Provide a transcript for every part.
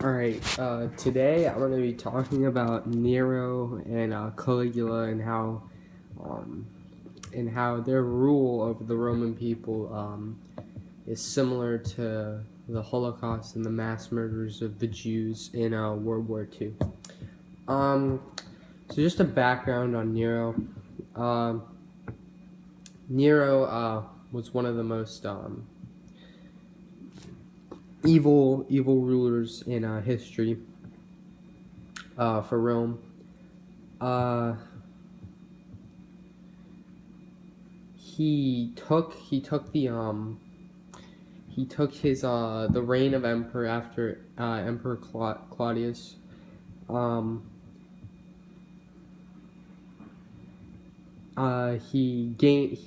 Alright, today I'm going to be talking about Nero and Caligula um, and how their rule over the Roman people is similar to the Holocaust and the mass murders of the Jews in World War II. So just a background on Nero. Um, Nero was one of the most evil rulers in history for Rome. Uh, he took his the reign of emperor after Emperor Claudius. He gained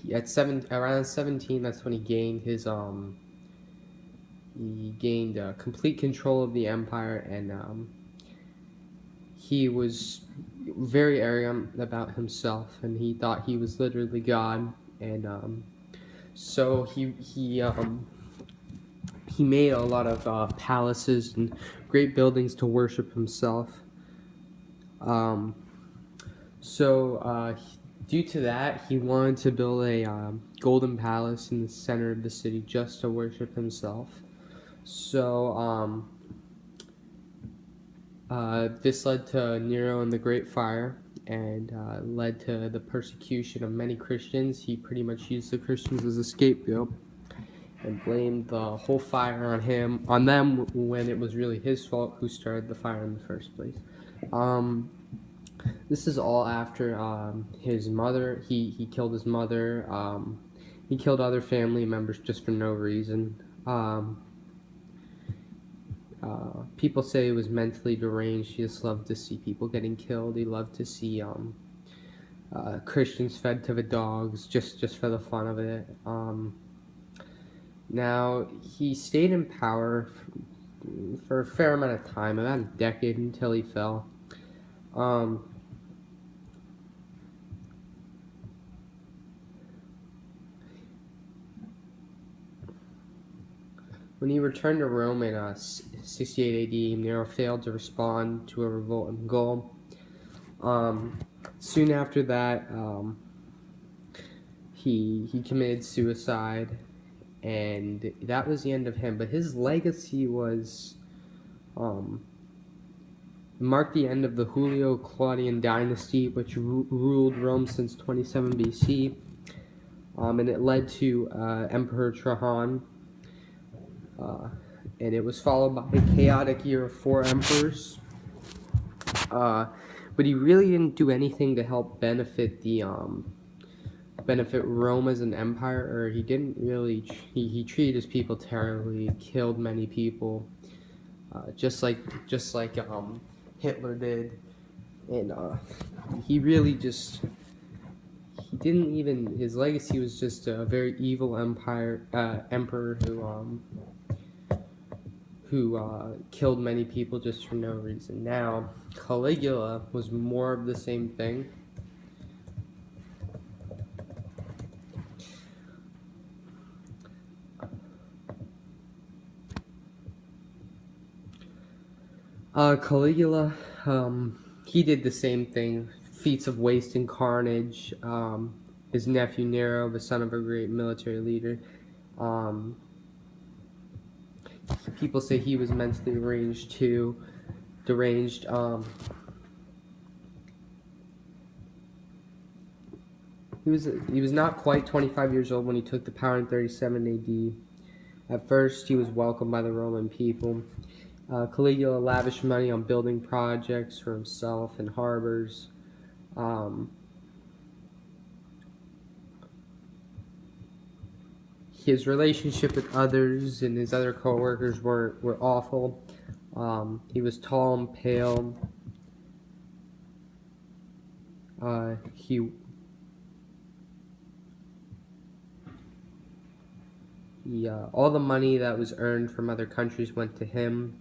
around 17. That's when he gained his he gained complete control of the empire, and he was very arrogant about himself, and he thought he was literally God, and so he made a lot of palaces and great buildings to worship himself. Due to that, he wanted to build a golden palace in the center of the city just to worship himself. So this led to Nero and the Great Fire, and led to the persecution of many Christians. He pretty much used the Christians as a scapegoat and blamed the whole fire on them, when it was really his fault who started the fire in the first place. This is all after his mother. He killed his mother. He killed other family members just for no reason. People say he was mentally deranged. He just loved to see people getting killed. He loved to see Christians fed to the dogs just for the fun of it. Now, he stayed in power for a fair amount of time, about a decade, until he fell. When he returned to Rome in 68 AD, Nero failed to respond to a revolt in Gaul. Soon after that, he committed suicide, and that was the end of him. But his legacy marked the end of the Julio-Claudian dynasty, which ruled Rome since 27 BC, and it led to Emperor Trajan. And it was followed by a chaotic year of 4 emperors. But he really didn't do anything to help benefit Rome as an empire, or he didn't really. He treated his people terribly, killed many people, just like Hitler did, and he really just. He didn't even. His legacy was just a very evil emperor who killed many people just for no reason. Now, Caligula was more of the same thing. Caligula, he did the same thing, feats of waste and carnage. His nephew Nero, the son of a great military leader, people say he was mentally deranged. He was not quite 25 years old when he took the power in 37 AD. At first, he was welcomed by the Roman people. Caligula lavished money on building projects for himself and harbors. His relationship with others and his other co-workers were awful. He was tall and pale. All the money that was earned from other countries went to him.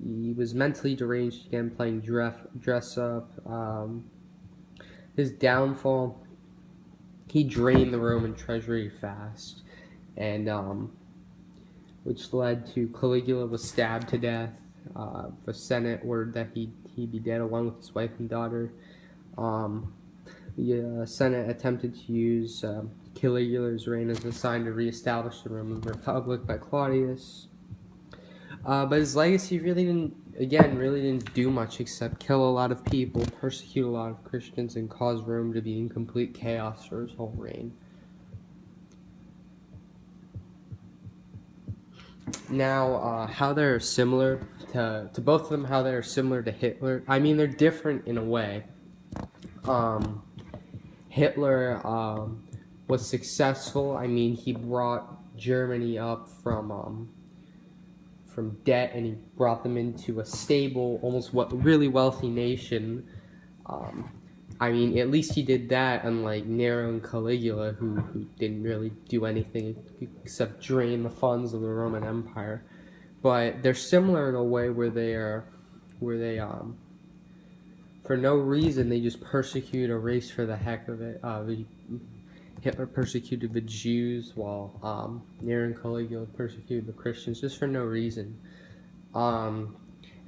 He was mentally deranged again, playing dress up. His downfall, he drained the Roman treasury fast, and which led to Caligula was stabbed to death. The Senate ordered that he be dead along with his wife and daughter. The Senate attempted to use Caligula's reign as a sign to reestablish the Roman Republic by Claudius. But his legacy really didn't do much except kill a lot of people, persecute a lot of Christians, and cause Rome to be in complete chaos for his whole reign. Now, how they're similar to both of them, how they're similar to Hitler. I mean, they're different in a way. Hitler was successful. I mean, he brought Germany up from debt, and he brought them into a stable, almost really wealthy nation. I mean, at least he did that, unlike Nero and Caligula, who didn't really do anything except drain the funds of the Roman Empire. But they're similar in a way where they for no reason, they just persecute a race for the heck of it. Hitler persecuted the Jews, while Nero and Caligula persecuted the Christians just for no reason.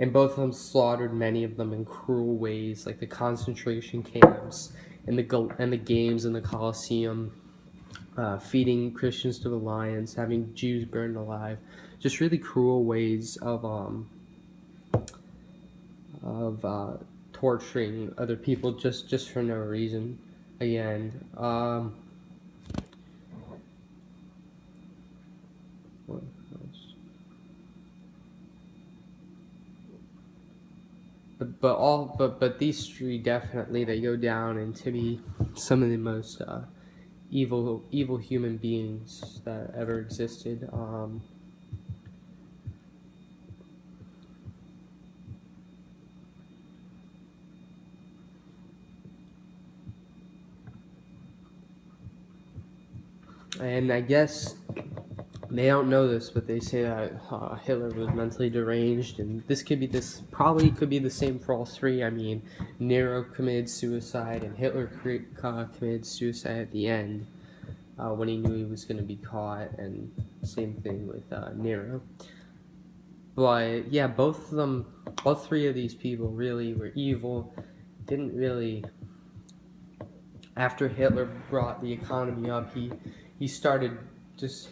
And both of them slaughtered many of them in cruel ways, like the concentration camps and the games in the Colosseum, feeding Christians to the lions, having Jews burned alive. Just really cruel ways of torturing other people just for no reason. Again, what else? But these three definitely, they go down into be some of the most evil human beings that ever existed. And I guess they don't know this, but they say that Hitler was mentally deranged, and probably could be the same for all three. I mean, Nero committed suicide, and Hitler committed suicide at the end when he knew he was going to be caught, and same thing with Nero. But yeah, all three of these people really were evil. Didn't really. After Hitler brought the economy up, he started just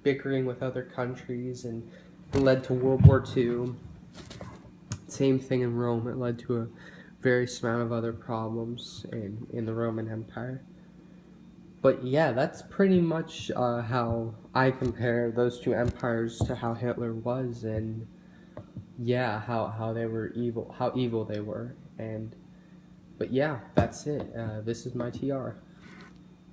bickering with other countries, and it led to World War II. Same thing in Rome. It led to a various amount of other problems in the Roman Empire. But yeah, that's pretty much how I compare those two empires to how Hitler was, and yeah, how they were evil, how evil they were. But yeah, that's it. This is my TR.